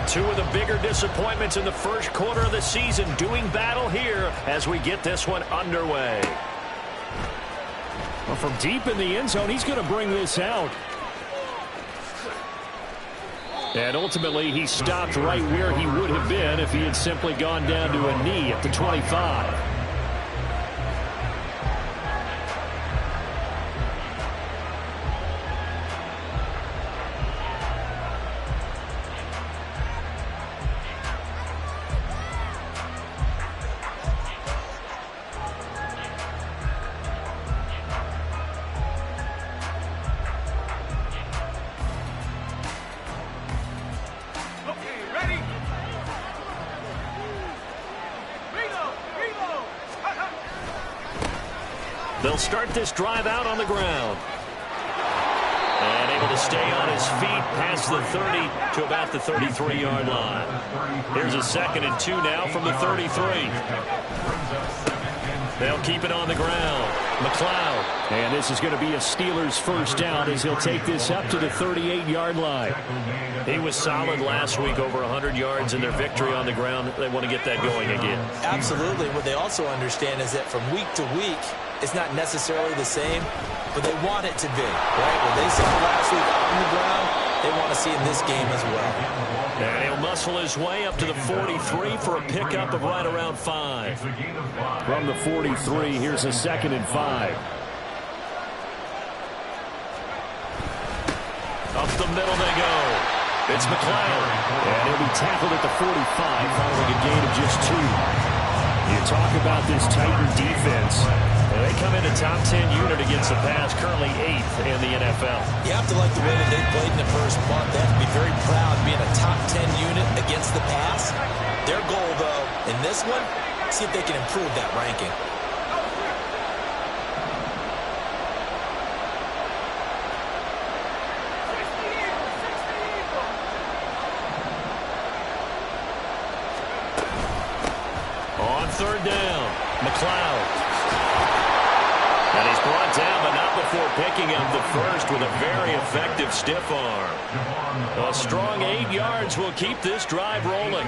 Two of the bigger disappointments in the first quarter of the season doing battle here as we get this one underway. Well, from deep in the end zone, he's going to bring this out. And ultimately, he stopped right where he would have been if he had simply gone down to a knee at the 25. They'll start this drive out on the ground. And able to stay on his feet past the 30 to about the 33-yard line. Here's a 2nd and 2 now from the 33. They'll keep it on the ground. McLeod. And this is going to be a Steelers first down as he'll take this up to the 38-yard line. He was solid last week, over 100 yards in their victory on the ground. They want to get that going again. Absolutely. What they also understand is that from week to week, it's not necessarily the same, but they want it to be, right? What they saw last week on the ground, they want to see in this game as well. And he'll muscle his way up to the 43 for a pickup of right around 5. From the 43, here's a 2nd and 5. Up the middle they go. It's McLeod. And he'll be tackled at the 45 following a gain of just 2. You talk about this Titan defense. They come in a top 10 unit against the pass, currently 8th in the NFL. You have to like the way that they played in the first month. They have to be very proud being a top 10 unit against the pass. Their goal, though, in this one, see if they can improve that ranking. On 3rd down, McLeod. And he's brought down, but not before picking up the first with a very effective stiff arm. A strong 8 yards will keep this drive rolling.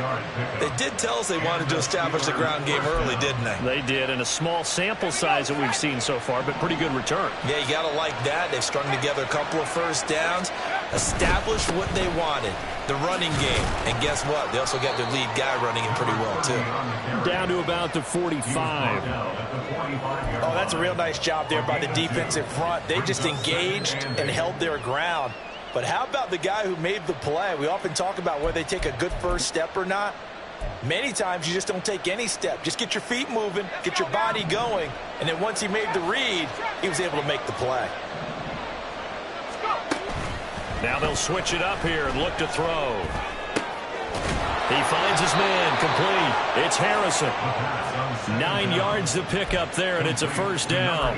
They did tell us they wanted to establish the ground game early, didn't they? They did, and a small sample size that we've seen so far, but pretty good return. Yeah, you got to like that. They've strung together a couple of first downs, established what they wanted, the running game. And guess what? They also got their lead guy running it pretty well, too. Down to about the 45. Oh, that's a real nice job there by the defensive front. They just engaged and held their ground. But how about the guy who made the play? We often talk about whether they take a good first step or not. Many times you just don't take any step. Just get your feet moving, get your body going, and then once he made the read, he was able to make the play. Now they'll switch it up here and look to throw. He finds his man, complete. It's Harrison. 9 yards to pick up there, and it's a first down.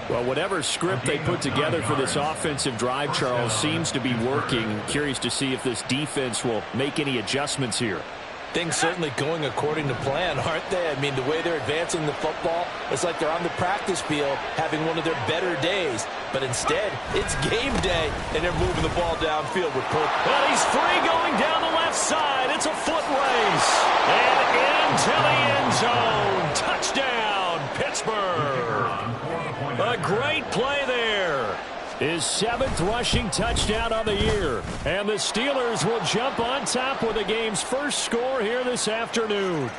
Well, whatever script they put together for this offensive drive, Charles, seems to be working. Curious to see if this defense will make any adjustments here. Things certainly going according to plan, aren't they? I mean, the way they're advancing the football, it's like they're on the practice field having one of their better days. But instead, it's game day, and they're moving the ball downfield with purpose. Well, he's free going down the left side. It's a foot race. And into the end zone. Touchdown, Pittsburgh. A great play there. His 7th rushing touchdown of the year. And the Steelers will jump on top with the game's first score here this afternoon.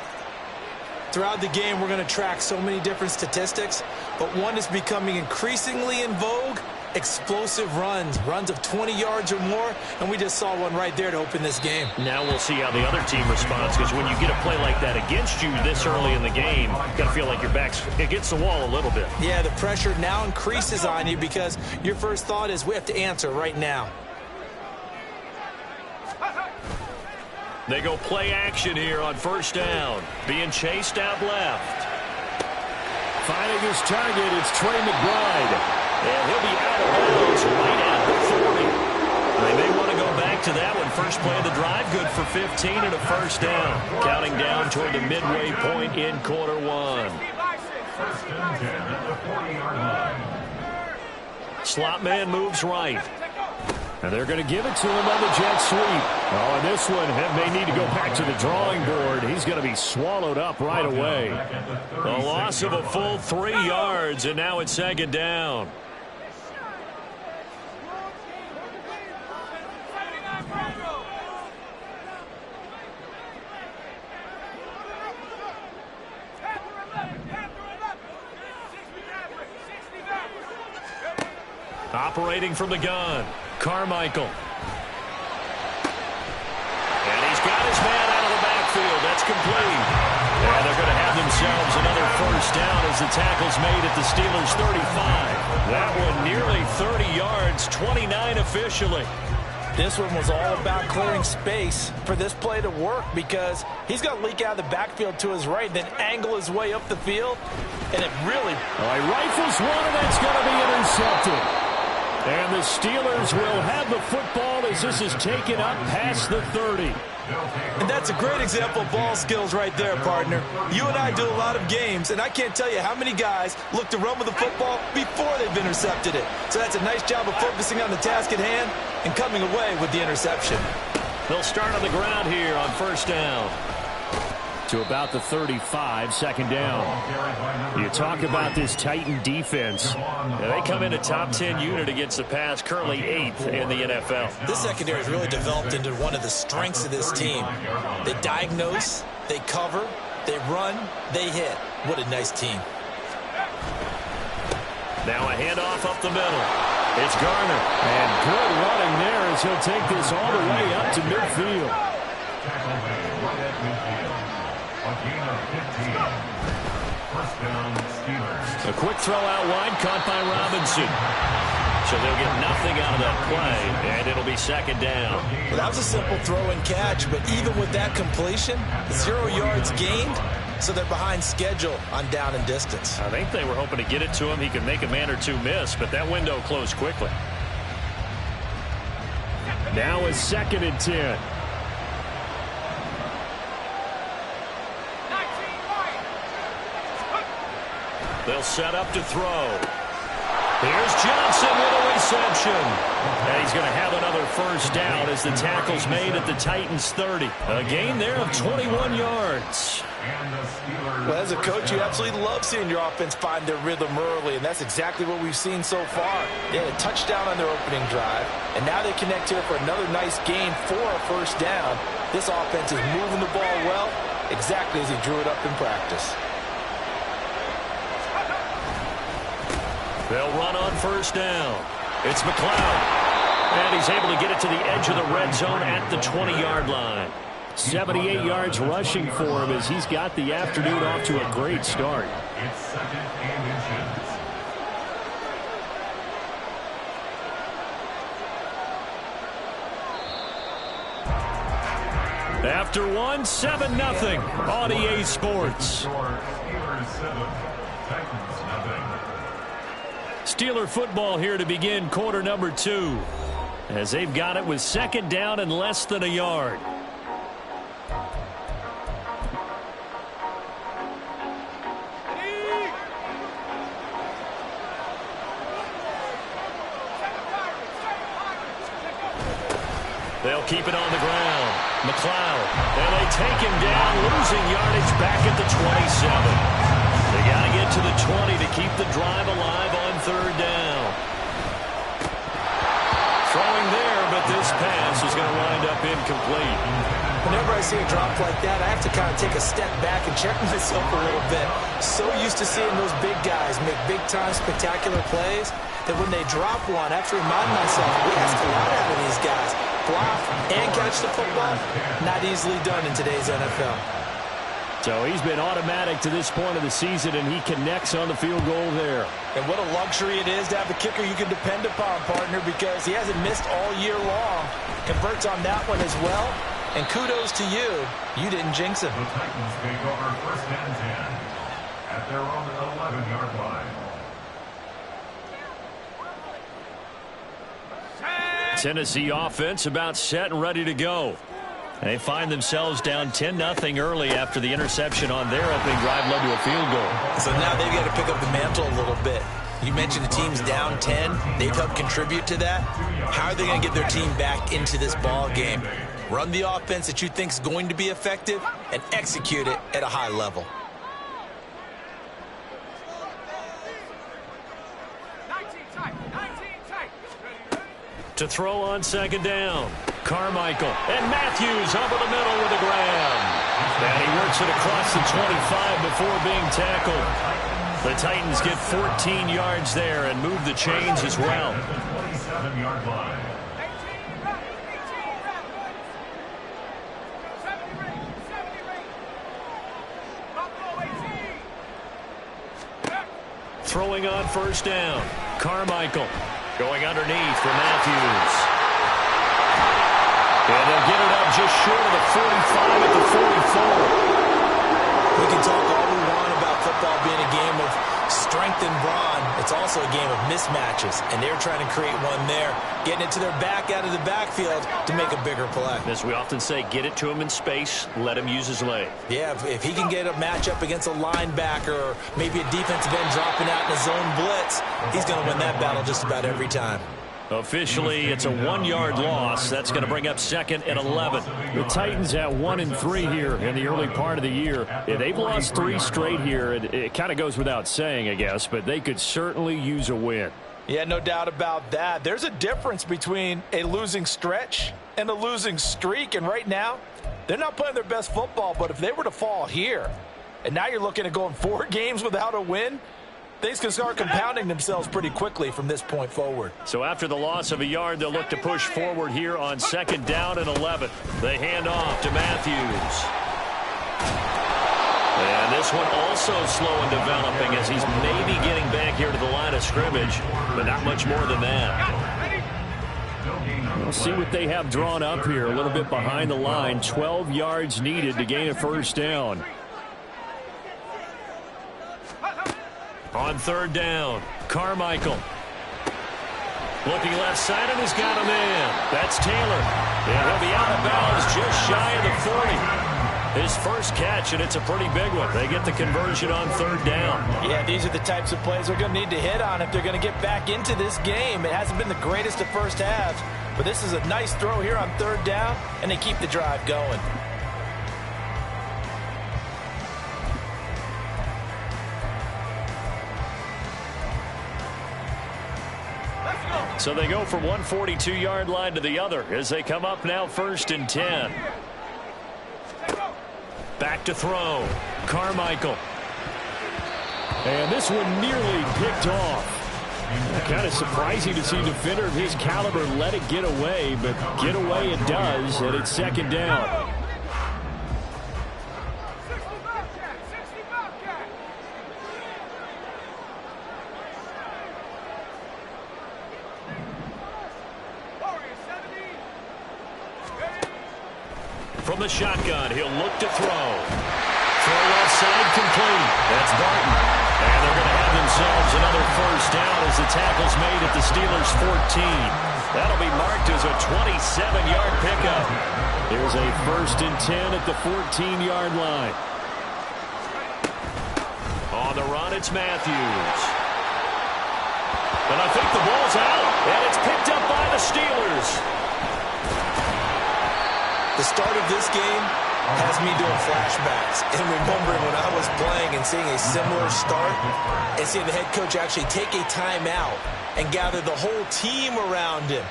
Throughout the game, we're going to track so many different statistics, but one is becoming increasingly in vogue: explosive runs of 20 yards or more, and we just saw one right there to open this game. Now we'll see how the other team responds, because when you get a play like that against you this early in the game, you got to feel like your back's against the wall a little bit. Yeah, the pressure now increases on you because your first thought is we have to answer right now. They go play action here on first down. Being chased out left. Finding his target, it's Trey McBride. And he'll be out of bounds right at the 40. They may want to go back to that one. First play of the drive, good for 15 and a first down. Counting down toward the midway point in quarter one. Slot man moves right. And they're going to give it to him on the jet sweep. Oh, and this one may need to go back to the drawing board. He's going to be swallowed up right away. A loss of a full 3 yards, and now it's second down. Operating from the gun, Carmichael. And he's got his man out of the backfield. That's complete. And they're going to have themselves another first down as the tackle's made at the Steelers' 35. That one nearly 30 yards, 29 officially. This one was all about clearing space for this play to work because he's going to leak out of the backfield to his right, then angle his way up the field, and it really... He rifles one, and it's going to be intercepted. And the Steelers will have the football as this is taken up past the 30. And that's a great example of ball skills right there, partner. You and I do a lot of games, and I can't tell you how many guys look to run with the football before they've intercepted it. So that's a nice job of focusing on the task at hand and coming away with the interception. They'll start on the ground here on first down. To about the 35, second down. You talk about this Titan defense. They come in a top 10 unit against the pass, currently 8th in the NFL. This secondary has really developed into one of the strengths of this team. They diagnose, they cover, they run, they hit. What a nice team. Now a handoff up the middle. It's Garner. And good running there as he'll take this all the way up to midfield. A quick throw out wide, caught by Robinson. So they'll get nothing out of that play, and it'll be second down. Well, that was a simple throw and catch, but even with that completion, 0 yards gained, so they're behind schedule on down and distance. I think they were hoping to get it to him. He could make a man or two miss, but that window closed quickly. Now is second and 10. They'll set up to throw. Here's Johnson with a reception. And he's going to have another first down as the tackle's made at the Titans' 30. A gain there of 21 yards. Well, as a coach, you absolutely love seeing your offense find their rhythm early, and that's exactly what we've seen so far. They had a touchdown on their opening drive, and now they connect here for another nice gain for a first down. This offense is moving the ball well, exactly as he drew it up in practice. They'll run on first down. It's McLeod. And he's able to get it to the edge of the red zone at the 20-yard line. 78 yards rushing for him as he's got the afternoon off to a great start. It's second and inches. After one, 7-0 on EA Sports. Steeler football here to begin quarter number 2 as they've got it with second down and less than a yard. They'll keep it on the ground. McLeod. And they take him down, losing yardage back at the 27. They got to get to the 20 to keep the drive alive on third down. Throwing there, but this pass is going to wind up incomplete. Whenever I see a drop like that, I have to kind of take a step back and check myself a little bit. So used to seeing those big guys make big-time spectacular plays that when they drop one, I have to remind myself, we ask a lot out of these guys. Block and catch the football, not easily done in today's NFL. So he's been automatic to this point of the season, and he connects on the field goal there. And what a luxury it is to have a kicker you can depend upon, partner, because he hasn't missed all year long. Converts on that one as well. And kudos to you. You didn't jinx him. The Titans take over first and 10 at their own 11-yard line. Tennessee offense about set and ready to go. They find themselves down 10-0 early after the interception on their opening drive led to a field goal. So now they've got to pick up the mantle a little bit. You mentioned the team's down 10. They've helped contribute to that. How are they going to get their team back into this ball game? Run the offense that you think is going to be effective and execute it at a high level. To throw on second down, Carmichael. And Matthews over the middle with a grab. And he works it across the 25 before being tackled. The Titans get 14 yards there and move the chains as well. 27-yard line. Throwing on first down, Carmichael. Going underneath for Matthews. And they'll get it up just short of the 45 at the 44. We can talk all we want about football being a game of strength and brawn. It's also a game of mismatches, and they're trying to create one there, getting it to their back out of the backfield to make a bigger play. As we often say, get it to him in space, let him use his leg. Yeah, if he can get a matchup against a linebacker or maybe a defensive end dropping out in a zone blitz, he's going to win that battle just about every time. Officially, it's a 1-yard loss. That's going to bring up second and 11. The Titans at 1-3 here in the early part of the year. They've lost 3 straight here. It kind of goes without saying, I guess, but they could certainly use a win. Yeah, no doubt about that. There's a difference between a losing stretch and a losing streak, and right now, they're not playing their best football, but if they were to fall here, and now you're looking at going 4 games without a win, things can start compounding themselves pretty quickly from this point forward. So after the loss of a yard, they'll look to push forward here on second down and 11. They hand off to Matthews. And this one also slow in developing as he's maybe getting back here to the line of scrimmage, but not much more than that. We'll see what they have drawn up here. A little bit behind the line. 12 yards needed to gain a first down. On third down, Carmichael. Looking left side, and he's got a man. That's Taylor. And he'll be out of bounds just shy of the 40. His first catch, and it's a pretty big one. They get the conversion on third down. Yeah, these are the types of plays they're going to need to hit on if they're going to get back into this game. It hasn't been the greatest of first halves, but this is a nice throw here on third down, and they keep the drive going. So they go from one 42-yard line to the other as they come up now first and 10. Back to throw. Carmichael. And this one nearly picked off. Kind of surprising to see a defender of his caliber let it get away, but get away it does, and it's second down. From the shotgun, he'll look to throw. Throw left side complete. That's Barton. And they're going to have themselves another first down as the tackle's made at the Steelers' 14. That'll be marked as a 27-yard pickup. Here's a first and 10 at the 14-yard line. On the run, it's Matthews. And I think the ball's out, and it's picked up by the Steelers. The start of this game has me doing flashbacks and remembering when I was playing and seeing a similar start and seeing the head coach actually take a timeout and gather the whole team around him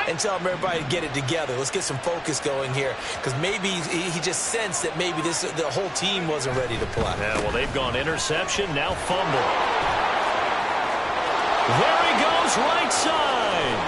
and tell everybody to get it together. Let's get some focus going here, because maybe he just sensed that maybe the whole team wasn't ready to play. Yeah, well, they've gone interception, now fumble. There he goes, right side.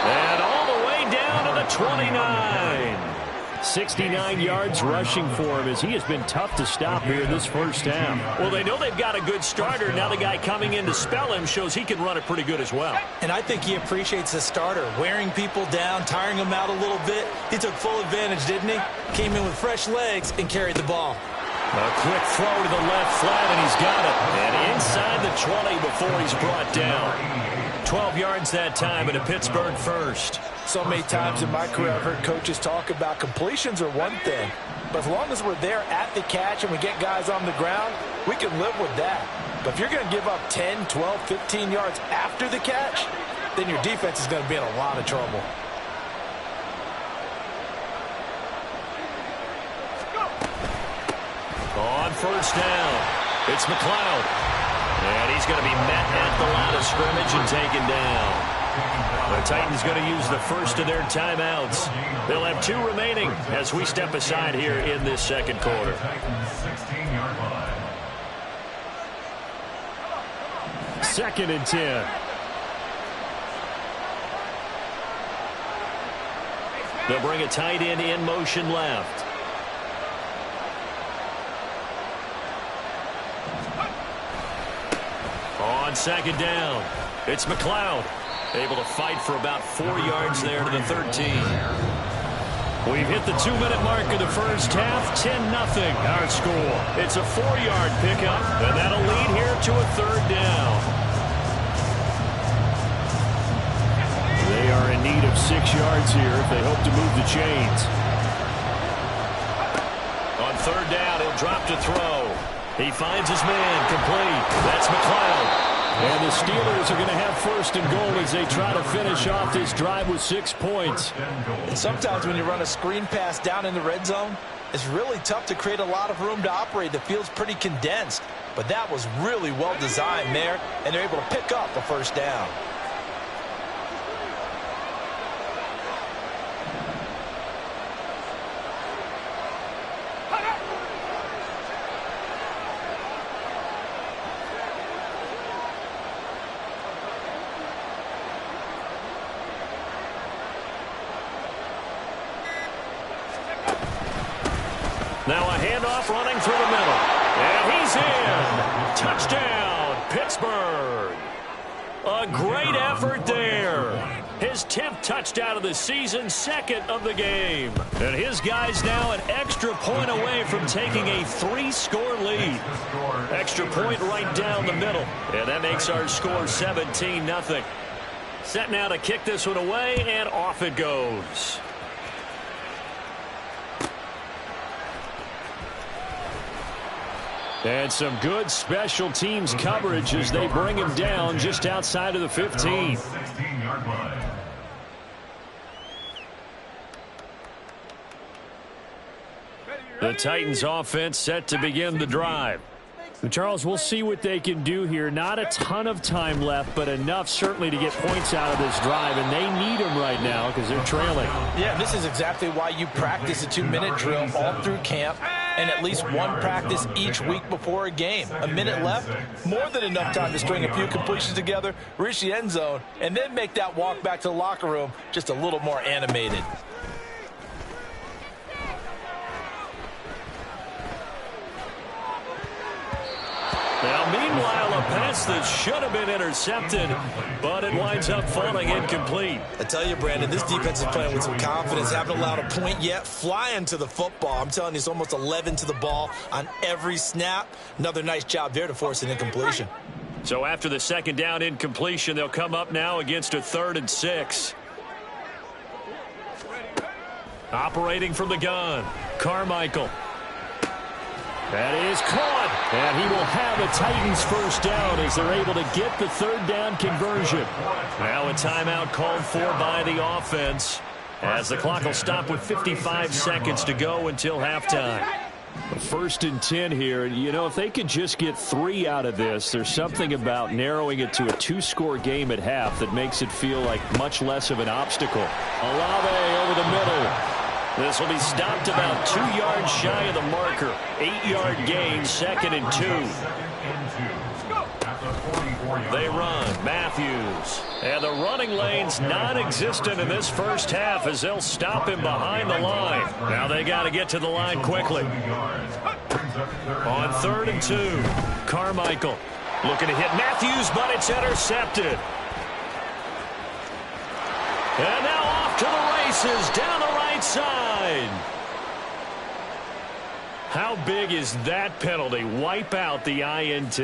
And all the way down to the 29. 69 yards rushing for him as he has been tough to stop here this first half. Well, they know they've got a good starter. Now the guy coming in to spell him shows he can run it pretty good as well. And I think he appreciates the starter, wearing people down, tiring them out a little bit. He took full advantage, didn't he? Came in with fresh legs and carried the ball. A quick throw to the left flat, and he's got it. And inside the 20 before he's brought down. 12 yards that time and a Pittsburgh first. So many times in my career I've heard coaches talk about completions are one thing, but as long as we're there at the catch and we get guys on the ground, we can live with that. But if you're going to give up 10, 12, 15 yards after the catch, then your defense is going to be in a lot of trouble. On first down, it's McLeod. And he's going to be met at the line of scrimmage and taken down. The Titans going to use the first of their timeouts. They'll have 2 remaining as we step aside here in this second quarter. Second and 10. They'll bring a tight end in motion left. On second down, it's McLeod. Able to fight for about 4 yards there to the 13. We've hit the 2-minute mark of the first half. 10-0 our score. It's a 4-yard pickup, and that'll lead here to a third down. They are in need of 6 yards here if they hope to move the chains. On third down, he'll drop to throw. He finds his man complete. That's McLeod. And the Steelers are going to have first and goal as they try to finish off this drive with 6 points. And sometimes when you run a screen pass down in the red zone, it's really tough to create a lot of room to operate. The field's pretty condensed. But that was really well designed there, and they're able to pick up a first down. Now a handoff running through the middle. And he's in. Touchdown, Pittsburgh. A great effort there. His 10th touchdown of the season, 2nd of the game. And his guys now an extra point away from taking a 3-score lead. Extra point right down the middle. And that makes our score 17-0. Set now to kick this one away, and off it goes. And some good special teams coverage as they bring him down just outside of the 15. The Titans offense set to begin the drive. Charles, we'll see what they can do here. Not a ton of time left, but enough certainly to get points out of this drive, and they need them right now because they're trailing. Yeah, this is exactly why you practice a 2-minute drill all through camp and at least one practice each week before a game. A minute left, more than enough time to string a few completions together, reach the end zone, and then make that walk back to the locker room just a little more animated. Now, meanwhile, a pass that should have been intercepted, but it winds up falling incomplete. I tell you, Brandon, this defense is playing with some confidence. Haven't allowed a point yet. Flying to the football. I'm telling you, it's almost 11 to the ball on every snap. Another nice job there to force an incompletion. So after the second down incompletion, they'll come up now against a 3rd and 6. Operating from the gun, Carmichael. That is caught, and he will have a Titans first down as they're able to get the 3rd down conversion. Now a timeout called for by the offense as the clock will stop with 55 seconds to go until halftime. 1st and 10 here. You know, if they could just get 3 out of this, there's something about narrowing it to a 2-score game at half that makes it feel like much less of an obstacle. Olave over the middle. This will be stopped about 2 yards shy of the marker. 8-yard gain, 2nd and 2. They run, Matthews. And the running lane's non-existent in this first half as they'll stop him behind the line. Now they got to get to the line quickly. On 3rd and 2, Carmichael looking to hit Matthews, but it's intercepted. And now off to the races down the right side. How big is that penalty? Wipe out the INT.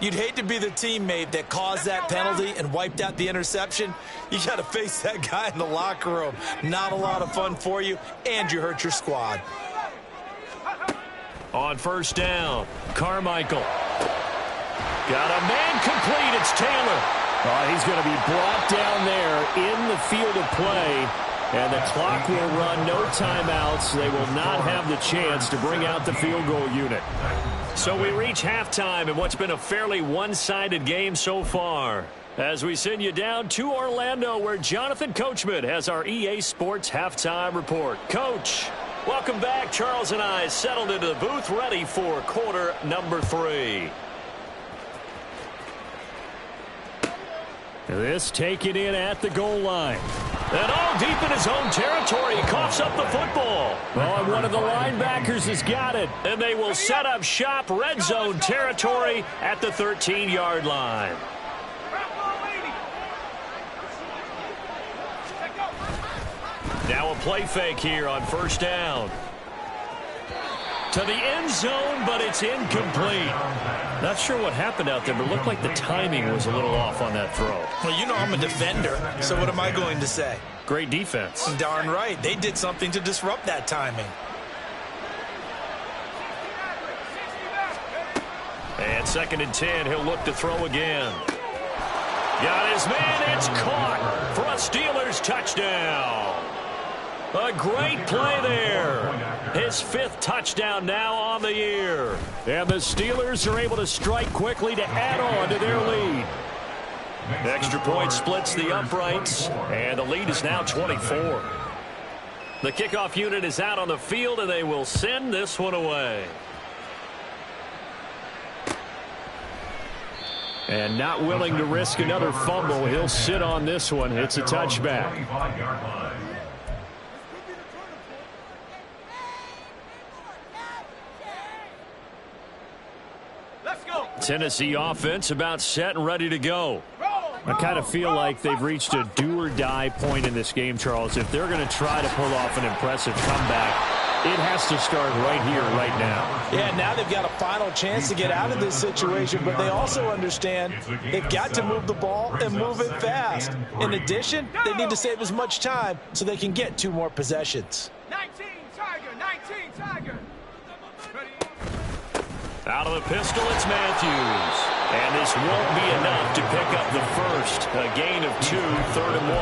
You'd hate to be the teammate that caused that penalty and wiped out the interception. You got to face that guy in the locker room. Not a lot of fun for you, and you hurt your squad. On 1st down, Carmichael. Got a man complete. It's Taylor. He's going to be brought down there in the field of play, and the clock will run. No timeouts. They will not have the chance to bring out the field goal unit. So we reach halftime in what's been a fairly one-sided game so far, as we send you down to Orlando, where Jonathan Coachman has our EA Sports halftime report. Coach, welcome back. Charles and I settled into the booth, ready for quarter number 3. This taken in at the goal line. And all deep in his own territory. He coughs up the football. Well, and one of the linebackers has got it. And they will set up shop, red zone territory at the 13-yard line. Now a play fake here on first down. To the end zone, but it's incomplete. Not sure what happened out there, but it looked like the timing was a little off on that throw. Well, you know I'm a defender, so what am I going to say? Great defense. Darn right. They did something to disrupt that timing. And 2nd and 10, he'll look to throw again. Got his man, it's caught for a Steelers touchdown. A great play there. His 5th touchdown now on the year. And the Steelers are able to strike quickly to add on to their lead. Extra point splits the uprights, and the lead is now 24. The kickoff unit is out on the field, and they will send this one away. And not willing to risk another fumble, he'll sit on this one. It's a touchback. Tennessee offense about set and ready to go. I kind of feel like they've reached a do-or-die point in this game, Charles. If they're going to try to pull off an impressive comeback, it has to start right here, right now. Yeah, now they've got a final chance to get out of this situation, but they also understand they've got to move the ball and move it fast. In addition, they need to save as much time so they can get 2 more possessions. 19 Tiger. Out of the pistol, it's Matthews. And this won't be enough to pick up the first. A gain of 2, 3rd and 1.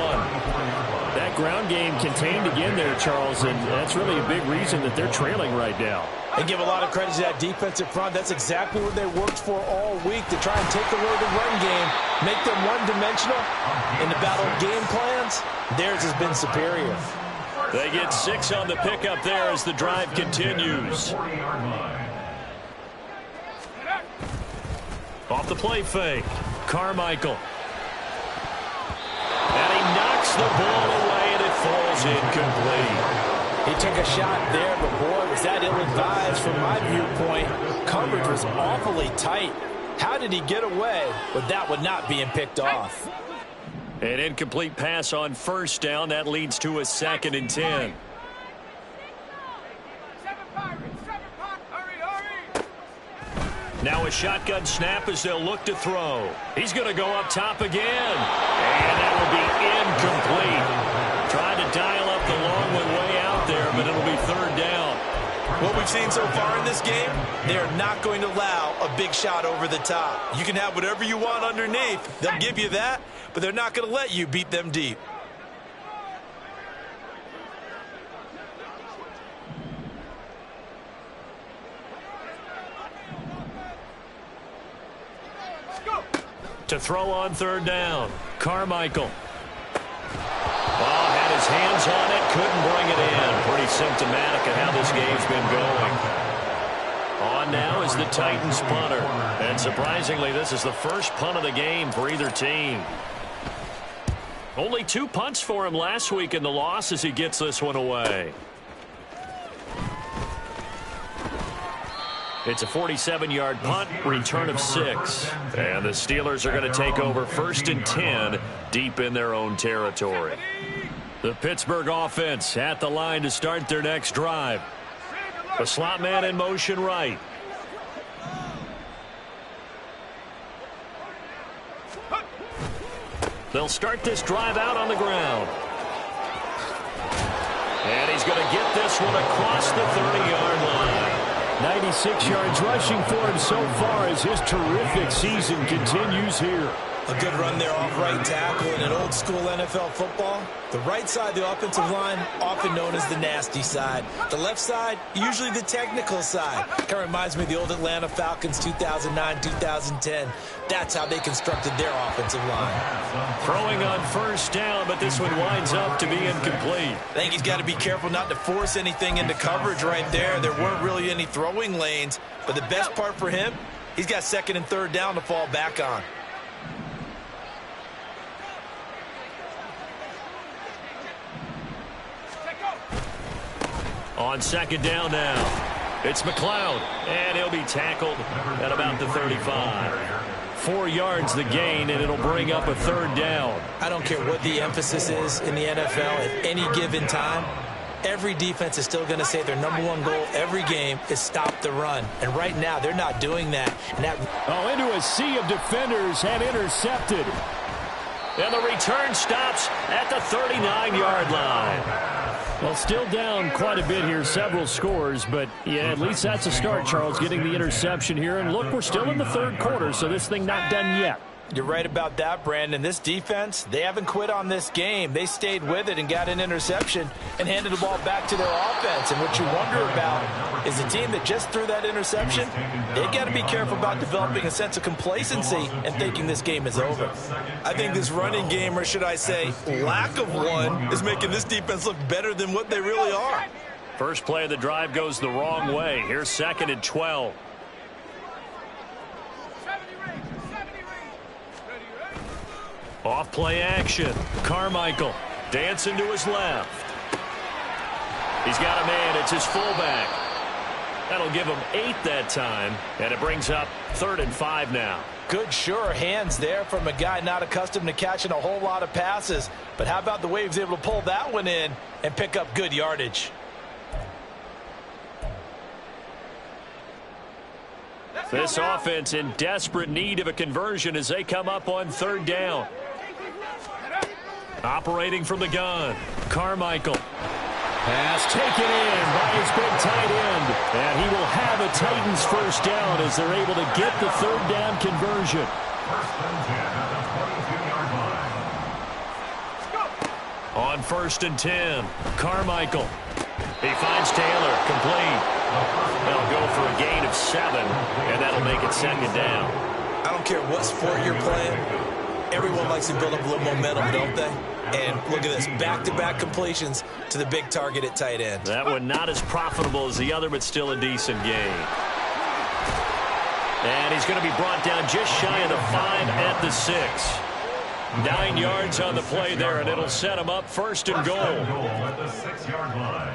That ground game contained again there, Charles, and that's really a big reason that they're trailing right now. They give a lot of credit to that defensive front. That's exactly what they worked for all week, to try and take away the run game, make them one-dimensional. In the battle of game plans, theirs has been superior. They get 6 on the pickup there as the drive continues. Off the play fake, Carmichael. And he knocks the ball away, and it falls incomplete. He took a shot there, but boy, was that ill-advised from my viewpoint. Coverage was awfully tight. How did he get away with that one not being picked off? An incomplete pass on first down. That leads to a 2nd and 10. Now a shotgun snap as they'll look to throw. He's going to go up top again. And that will be incomplete. Trying to dial up the long one way out there, but it'll be 3rd down. What we've seen so far in this game, they're not going to allow a big shot over the top. You can have whatever you want underneath. They'll give you that, but they're not going to let you beat them deep. To throw on 3rd down, Carmichael. Had his hands on it, couldn't bring it in. Pretty symptomatic of how this game's been going. On now is the Titans punter. And surprisingly, this is the first punt of the game for either team. Only 2 punts for him last week in the loss as he gets this one away. It's a 47-yard punt, return of 6. And the Steelers are going to take over 1st and 10 deep in their own territory. The Pittsburgh offense at the line to start their next drive. The slot man in motion right. They'll start this drive out on the ground. And he's going to get this one across the 30-yard line. 96 yards rushing for him so far as his terrific season continues here. A good run there off right tackle in an old school NFL football. The right side of the offensive line, often known as the nasty side. The left side, usually the technical side. Kind of reminds me of the old Atlanta Falcons 2009-2010. That's how they constructed their offensive line. Throwing on first down, but this one winds up to be incomplete. I think he's got to be careful not to force anything into coverage right there. There weren't really any throwing lanes, but the best part for him, he's got second and third down to fall back on. On second down now, it's McLeod, and he'll be tackled at about the 35. 4 yards the gain, and it'll bring up a third down. I don't care what the emphasis is in the NFL at any given time. Every defense is still going to say their #1 goal every game is stop the run. And right now, they're not doing that. And into a sea of defenders and intercepted. And the return stops at the 39-yard line. Well, still down quite a bit here, several scores, but yeah, at least that's a start, Charles, getting the interception here. And look, we're still in the third quarter, so this thing not done yet. You're right about that, Brandon. This defense, they haven't quit on this game. They stayed with it and got an interception and handed the ball back to their offense. And what you wonder about is the team that just threw that interception, they got to be careful about developing a sense of complacency and thinking this game is over. I think this running game, or should I say lack of one, is making this defense look better than what they really are. First play of the drive goes the wrong way. Here's 2nd and 12. Off play action. Carmichael dancing to his left. He's got a man. It's his fullback. That'll give him 8 that time, and it brings up 3rd and 5 now. Good, sure hands there from a guy not accustomed to catching a whole lot of passes. But how about the way he was able to pull that one in and pick up good yardage? This offense in desperate need of a conversion as they come up on 3rd down. Operating from the gun, Carmichael. Pass taken in by his big tight end. And he will have a Titans first down as they're able to get the 3rd down conversion. On 1st and 10, Carmichael. He finds Taylor, complete. They'll go for a gain of 7, and that'll make it 2nd down. I don't care what sport you're playing. Everyone likes to build up a little momentum, don't they? And look at this, back-to-back completions to the big target at tight end. That one not as profitable as the other, but still a decent gain. And he's going to be brought down just shy of the 5 at the 6. 9 yards on the play there, and it'll set him up 1st and goal. At the 6-yard line.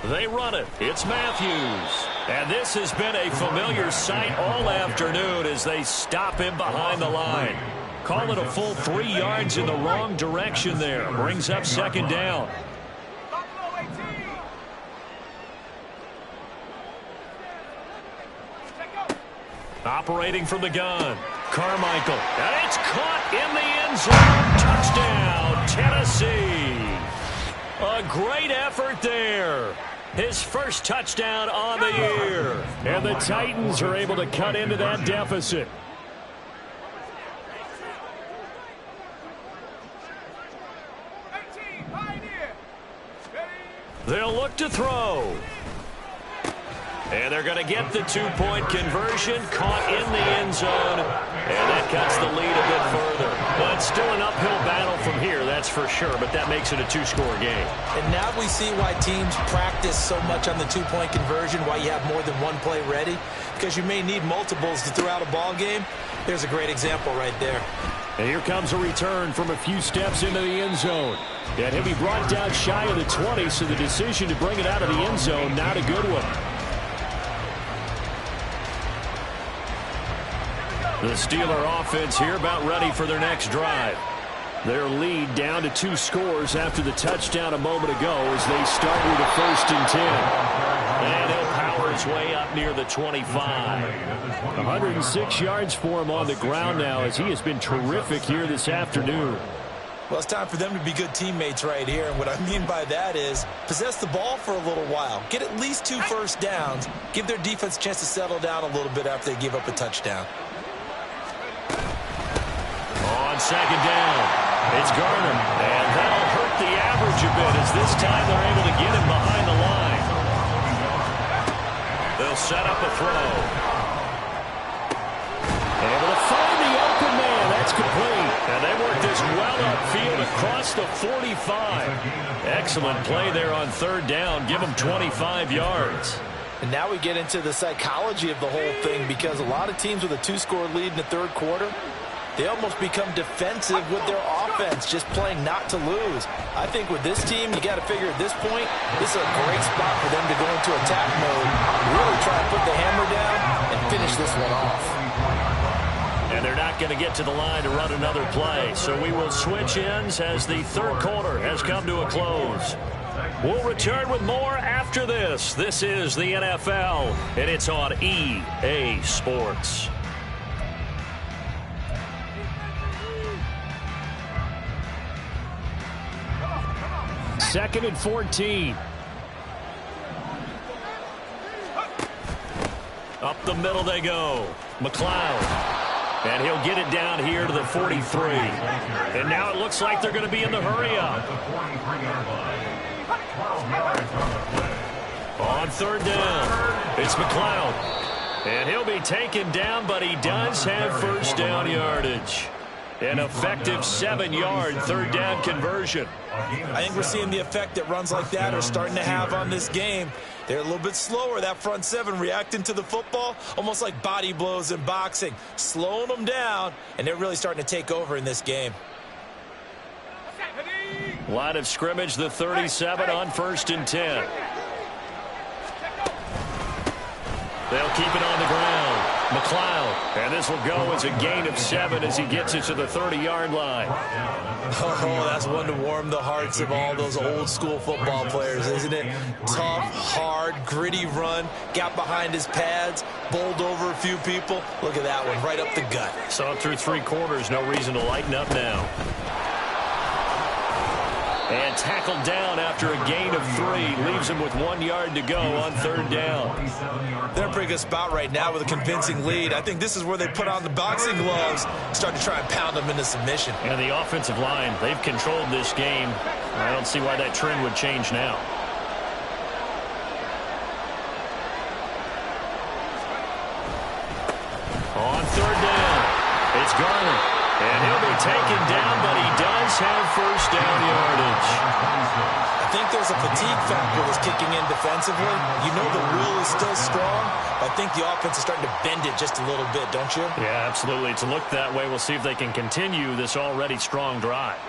They run it. It's Matthews. And this has been a familiar sight all afternoon as they stop him behind the line. Call it a full 3 yards in the wrong direction there. Brings up 2nd down. Operating from the gun, Carmichael. And it's caught in the end zone. Touchdown, Tennessee. A great effort there. His first touchdown on the year. And the Titans are able to cut into that deficit. They'll look to throw. And they're going to get the 2-point conversion, caught in the end zone, and that cuts the lead a bit further. But still an uphill battle from here, that's for sure, but that makes it a 2-score game. And now we see why teams practice so much on the 2-point conversion, why you have more than one play ready, because you may need multiples to throw out a ball game. There's a great example right there. And here comes a return from a few steps into the end zone. And he'll be brought down shy of the 20, so the decision to bring it out of the end zone, not a good one. The Steeler offense here about ready for their next drive. Their lead down to 2 scores after the touchdown a moment ago as they start with a 1st and 10. And he'll power his way up near the 25. 106 yards for him on the ground now as he has been terrific here this afternoon. Well, it's time for them to be good teammates right here. And what I mean by that is possess the ball for a little while. Get at least 2 first downs. Give their defense a chance to settle down a little bit after they give up a touchdown. On second down, it's Garner. And that'll hurt the average a bit as this time they're able to get him behind the line. They'll set up a throw. Able to find the open man. That's complete. And they work this well upfield across the 45. Excellent play there on third down. Give them 25 yards. And now we get into the psychology of the whole thing, because a lot of teams with a 2-score lead in the third quarter, they almost become defensive with their offense, just playing not to lose. I think with this team, you got to figure at this point, this is a great spot for them to go into attack mode, really try to put the hammer down and finish this one off. And they're not going to get to the line to run another play. So we will switch ends as the third quarter has come to a close. We'll return with more after this. This is the NFL, and it's on EA Sports. Second and 14. Up the middle they go. McLeod. And he'll get it down here to the 43. And now it looks like they're going to be in the hurry-up. On third down, it's McLeod. And he'll be taken down, but he does have first down yardage. An effective 7-yard third down conversion. I think we're seeing the effect that runs like that are starting to have on this game. They're a little bit slower, that front seven, reacting to the football, almost like body blows in boxing, slowing them down, and they're really starting to take over in this game. Line of scrimmage, the 37 on 1st and 10. They'll keep it on the ground. McLeod. And this will go as a gain of 7 as he gets it to the 30-yard line. Oh, that's one to warm the hearts of all those old-school football players, isn't it? Tough, hard, gritty run. Got behind his pads, bowled over a few people. Look at that one, right up the gut. Saw it through 3 quarters. No reason to lighten up now. And tackled down after a gain of 3. Leaves him with 1 yard to go on third down. They're in a pretty good spot right now with a convincing lead. I think this is where they put on the boxing gloves, start to try and pound them into submission. And the offensive line, they've controlled this game. I don't see why that trend would change now. On third down, it's Garner. And he'll be taken down, but he does have first down yardage. I think there's a fatigue factor that's kicking in defensively. You know the will is still strong, but I think the offense is starting to bend it just a little bit, don't you? Yeah, absolutely. It's looked that way. We'll see if they can continue this already strong drive.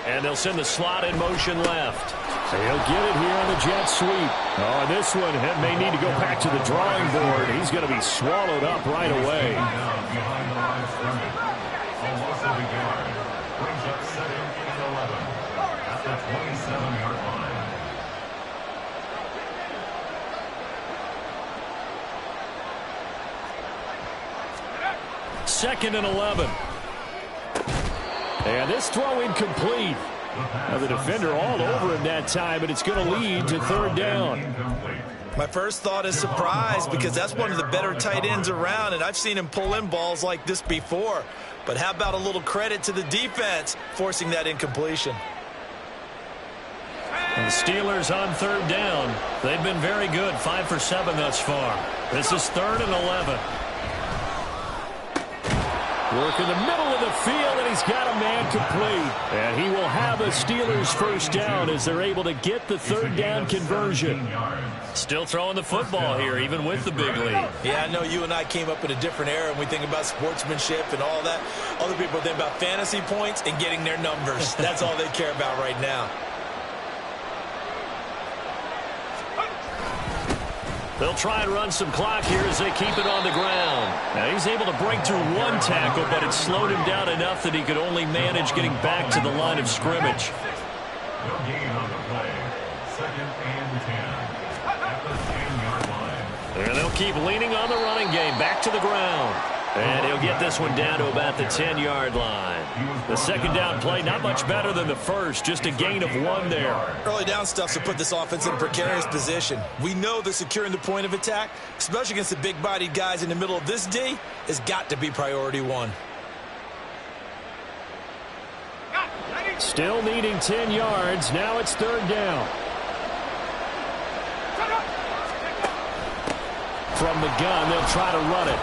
And they'll send the slot in motion left. They'll get it here on the jet sweep. Oh, this one may need to go back to the drawing board. He's going to be swallowed up right away. Second and 11. And this throw incomplete. Now the defender all over him that time, but it's going to lead to third down. My first thought is surprise, because that's one of the better tight ends around, and I've seen him pull in balls like this before. But how about a little credit to the defense forcing that incompletion? And the Steelers on third down. They've been very good, 5 for 7 thus far. This is 3rd and 11. Work in the middle of the field, and he's got a man complete. And he will have a Steelers first down as they're able to get the third down conversion. Still throwing the football here, even with the big lead. Yeah, I know you and I came up in a different era, and we think about sportsmanship and all that. Other people think about fantasy points and getting their numbers. That's all they care about right now. They'll try and run some clock here as they keep it on the ground. Now he's able to break through one tackle, but it slowed him down enough that he could only manage getting back to the line of scrimmage. No gain on the play. 2nd and 10 at the 10-yard line. And they'll keep leaning on the running game. Back to the ground. And he'll get this one down to about the 10-yard line. The second down play, not much better than the first. Just a gain of 1 there. Early down stuff to put this offense in a precarious position. We know that securing the point of attack, especially against the big-bodied guys in the middle of this D, has got to be priority 1. Still needing 10 yards. Now it's 3rd down. From the gun, they'll try to run it.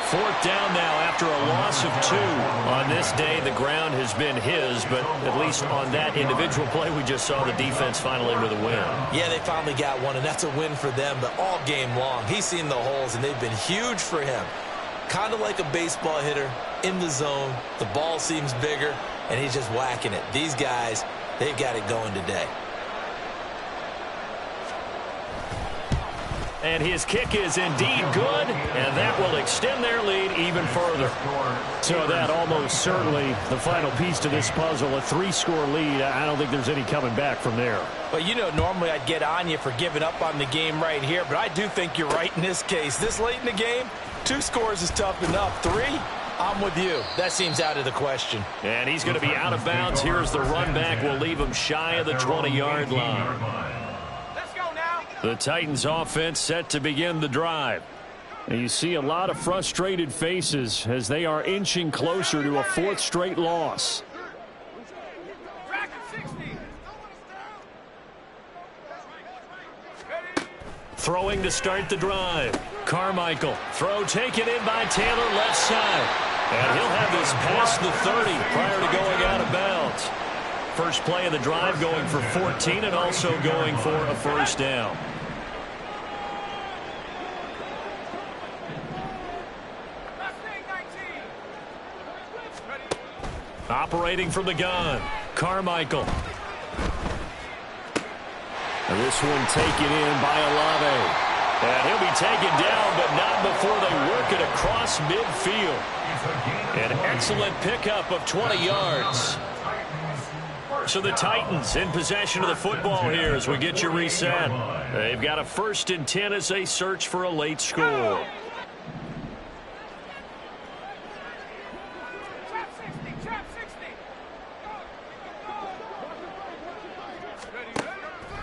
4th down now after a loss of 2. On this day, the ground has been his, but at least on that individual play, we just saw the defense finally with a win. Yeah, they finally got one, and that's a win for them, but all game long, he's seen the holes, and they've been huge for him. Kind of like a baseball hitter in the zone. The ball seems bigger, and he's just whacking it. These guys, they've got it going today. And his kick is indeed good, and that will extend their lead even further. So that almost certainly the final piece to this puzzle, a 3-score lead. I don't think there's any coming back from there. But, you know, normally I'd get on you for giving up on the game right here, but I do think you're right in this case. This late in the game, 2 scores is tough enough. 3, I'm with you. That seems out of the question. And he's going to be out of bounds. Here's the run back. We'll leave him shy of the 20-yard line. The Titans offense set to begin the drive. And you see a lot of frustrated faces as they are inching closer to a 4th straight loss. Throwing to start the drive. Carmichael. Throw taken in by Taylor left side. And he'll have this past the 30 prior to going out of bounds. First play of the drive going for 14 and also going for a 1st down. Operating from the gun, Carmichael. And this one taken in by Olave. And he'll be taken down, but not before they work it across midfield. An excellent pickup of 20 yards. So the Titans in possession of the football here as we get you reset. They've got a 1st and 10 as they search for a late score.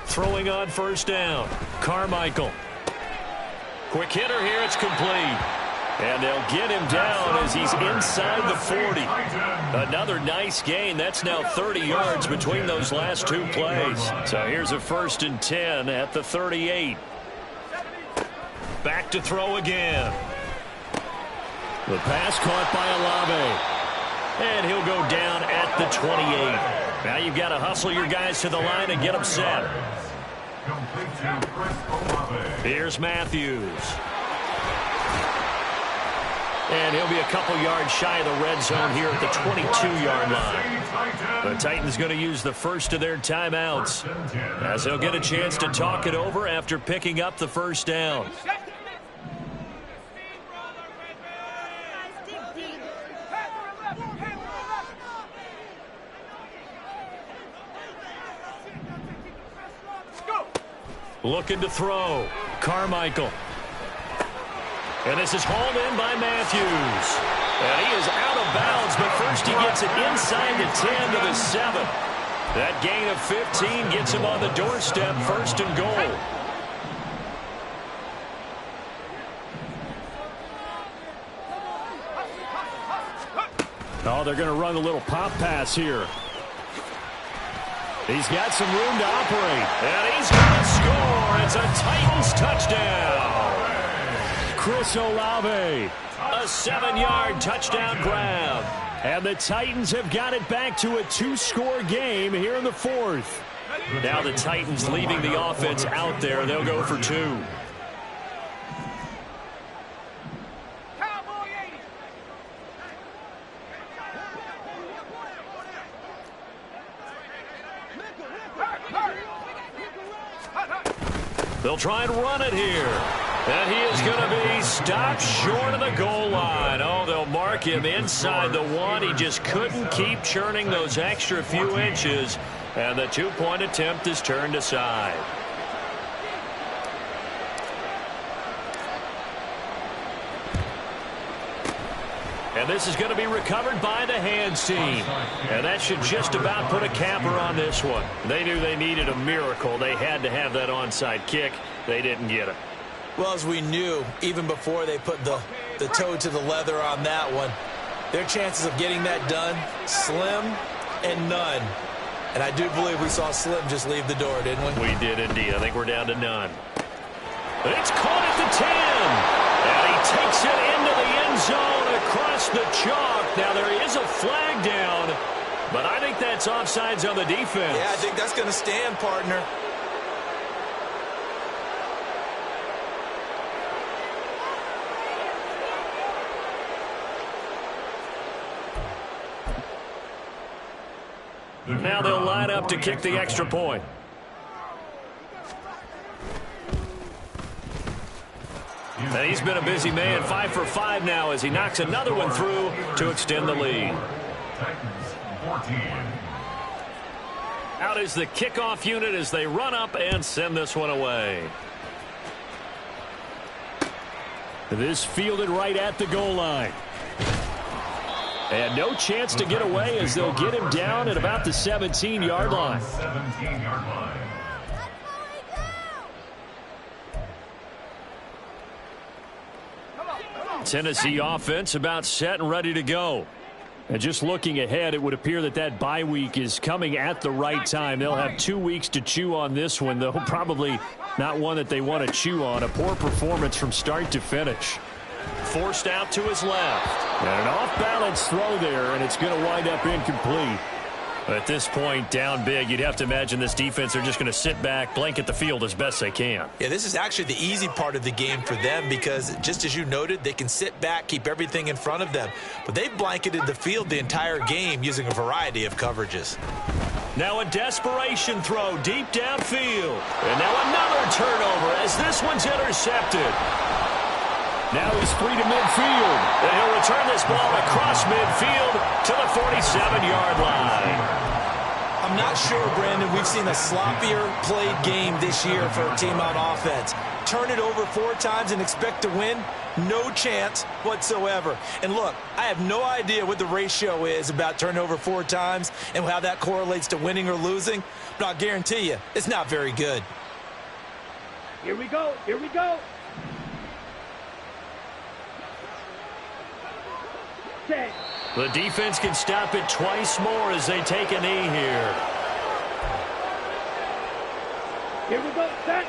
Throwing on 1st down. Carmichael. Quick hitter here. It's complete. And they'll get him down as he's inside the 40. Another nice gain. That's now 30 yards between those last 2 plays. So here's a 1st and 10 at the 38. Back to throw again. The pass caught by Olave. And he'll go down at the 28. Now you've got to hustle your guys to the line and get them set. Here's Matthews. And he'll be a couple yards shy of the red zone here at the 22-yard line. The Titans going to use the first of their timeouts as they'll get a chance to talk it over after picking up the 1st down. Looking to throw. Carmichael. And this is hauled in by Matthews. And he is out of bounds, but first he gets it inside the 10 to the 7. That gain of 15 gets him on the doorstep, 1st and goal. Oh, they're going to run a little pop pass here. He's got some room to operate. And he's going to score. It's a Titans touchdown. Chris Olave. A 7-yard touchdown grab. And the Titans have got it back to a 2-score game here in the 4th. Now the Titans leaving the offense out there. They'll go for 2. They'll try and run it here. And he is going to be stopped short of the goal line. Oh, they'll mark him inside the one. He just couldn't keep churning those extra few inches. And the two-point attempt is turned aside. And this is going to be recovered by the hands team. And that should just about put a capper on this one. They knew they needed a miracle. They had to have that onside kick. They didn't get it. Well, as we knew, even before they put the toe to the leather on that one, their chances of getting that done, slim and none. And I do believe we saw Slim just leave the door, didn't we? We did indeed. I think we're down to none. It's caught at the 10. And he takes it into the end zone across the chalk. Now, there is a flag down, but I think that's offsides on the defense. Yeah, I think that's going to stand, partner. Now they'll line up to kick the extra point. And he's been a busy man, 5 for 5 now as he knocks another one through to extend the lead. Out is the kickoff unit as they run up and send this one away. This fielded right at the goal line. And no chance to get away as they'll get him down at about the 17-yard line. 17-yard line. Tennessee offense about set and ready to go. And just looking ahead, it would appear that that bye week is coming at the right time. They'll have 2 weeks to chew on this one, though probably not one that they want to chew on. A poor performance from start to finish. Forced out to his left. And an off-balance throw there, and it's going to wind up incomplete. At this point, down big, you'd have to imagine this defense are just going to sit back, blanket the field as best they can. Yeah, this is actually the easy part of the game for them because, just as you noted, they can sit back, keep everything in front of them. But they've blanketed the field the entire game using a variety of coverages. Now a desperation throw deep downfield. And now another turnover as this one's intercepted. Now he's free to midfield. And he'll return this ball across midfield to the 47-yard line. I'm not sure, Brandon, we've seen a sloppier played game this year for a team on offense. Turn it over 4 times and expect to win? No chance whatsoever. And look, I have no idea what the ratio is about turning over 4 times and how that correlates to winning or losing, but I'll guarantee you, it's not very good. Here we go. Here we go. Okay. The defense can stop it twice more as they take a knee here. Here we go. Set.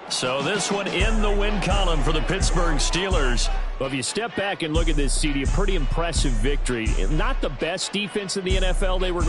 So this one in the win column for the Pittsburgh Steelers. Well, if you step back and look at this, CD, a pretty impressive victory. Not the best defense in the NFL they were